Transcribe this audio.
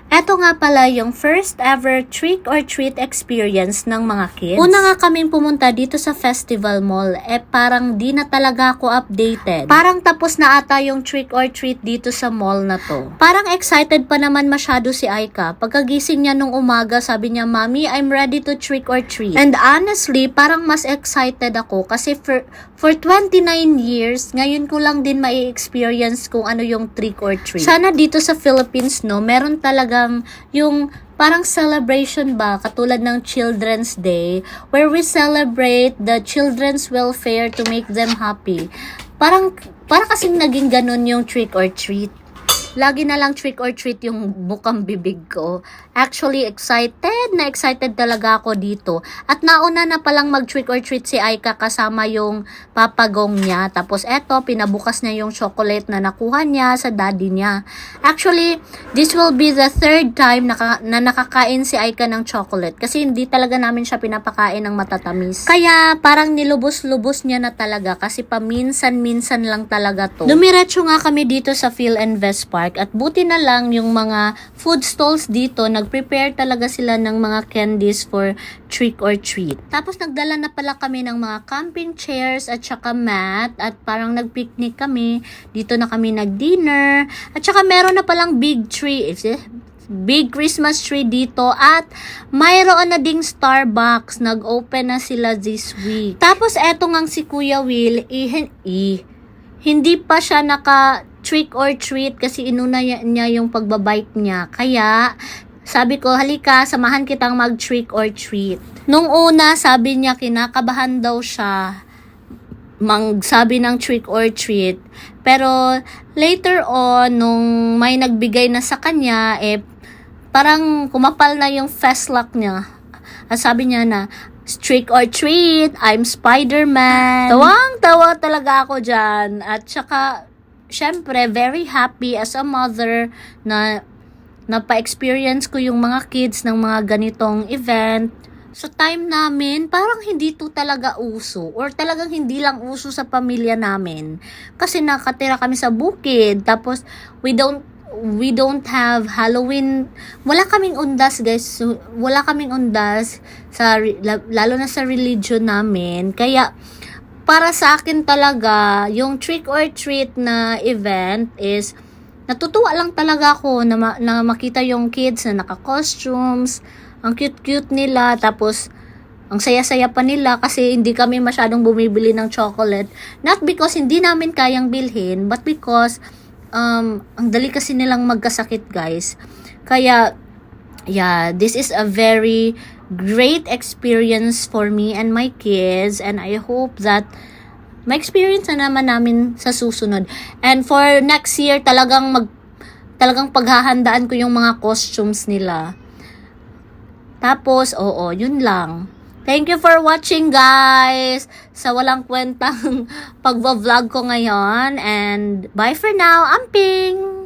Eto nga pala yung first ever trick or treat experience ng mga kids. Una nga kaming pumunta dito sa Festival Mall, parang di na talaga ako updated. Parang tapos na ata yung trick or treat dito sa mall na to. Parang excited pa naman masyado si Aika. Pagkagising niya nung umaga, sabi niya, "Mommy, I'm ready to trick or treat." And honestly, parang mas excited ako kasi for 29 years, ngayon ko lang din mai-experience kung ano yung trick or treat. Sana dito sa Philippines, no, meron talagang yung parang celebration ba, katulad ng Children's Day, where we celebrate the children's welfare to make them happy. Para kasing naging ganun yung trick or treat. Lagi na lang trick or treat yung bukang bibig ko. Actually, excited talaga ako dito. At nauna na palang mag-trick or treat si Aika kasama yung papagong niya. Tapos eto, pinabukas niya yung chocolate na nakuha niya sa daddy niya. Actually, this will be the third time na nakakain si Aika ng chocolate. Kasi hindi talaga namin siya pinapakain ng matatamis. Kaya parang nilubos-lubos niya na talaga kasi paminsan-minsan lang talaga to. Dumiretso nga kami dito sa Phil and Vest Park. At buti na lang yung mga food stalls dito, nag-prepare talaga sila ng mga candies for trick or treat. Tapos nagdala na pala kami ng mga camping chairs at saka mat at parang nag-picnic kami. Dito na kami nag-dinner. At saka meron na palang big tree. Big Christmas tree dito at mayroon na ding Starbucks. Nag-open na sila this week. Tapos eto ngang si Kuya Will, hindi pa siya trick or treat kasi inuna niya yung pagbabike niya. Kaya, sabi ko, halika, samahan kitang mag-trick or treat. Nung una, sabi niya, kinakabahan daw siya magsabi ng trick or treat. Pero, later on, nung may nagbigay na sa kanya, parang kumapal na yung fast lock niya. At sabi niya na, trick or treat, I'm Spider-Man. Tawang-tawa talaga ako dyan. At saka, syempre, very happy as a mother na pa-experience ko yung mga kids ng mga ganitong event. Sa time namin, parang hindi to talaga uso or talagang hindi lang uso sa pamilya namin. Kasi nakatira kami sa bukid, tapos we don't have Halloween. Wala kaming undas, guys. Wala kaming undas lalo na sa religion namin. Kaya para sa akin talaga, yung trick or treat na event is, natutuwa lang talaga ako na makita yung kids na naka-costumes, ang cute-cute nila, tapos ang saya-saya pa nila kasi hindi kami masyadong bumibili ng chocolate. Not because hindi namin kayang bilhin, but because ang dali kasi nilang magkasakit, guys. Kaya, yeah, this is a very great experience for me and my kids, and I hope that ma-experience na naman namin sa susunod. And for next year, talagang paghahandaan ko yung mga costumes nila. Tapos, yun lang. Thank you for watching, guys, sa walang kwentang pagva-vlog ko ngayon, and bye for now. Amping!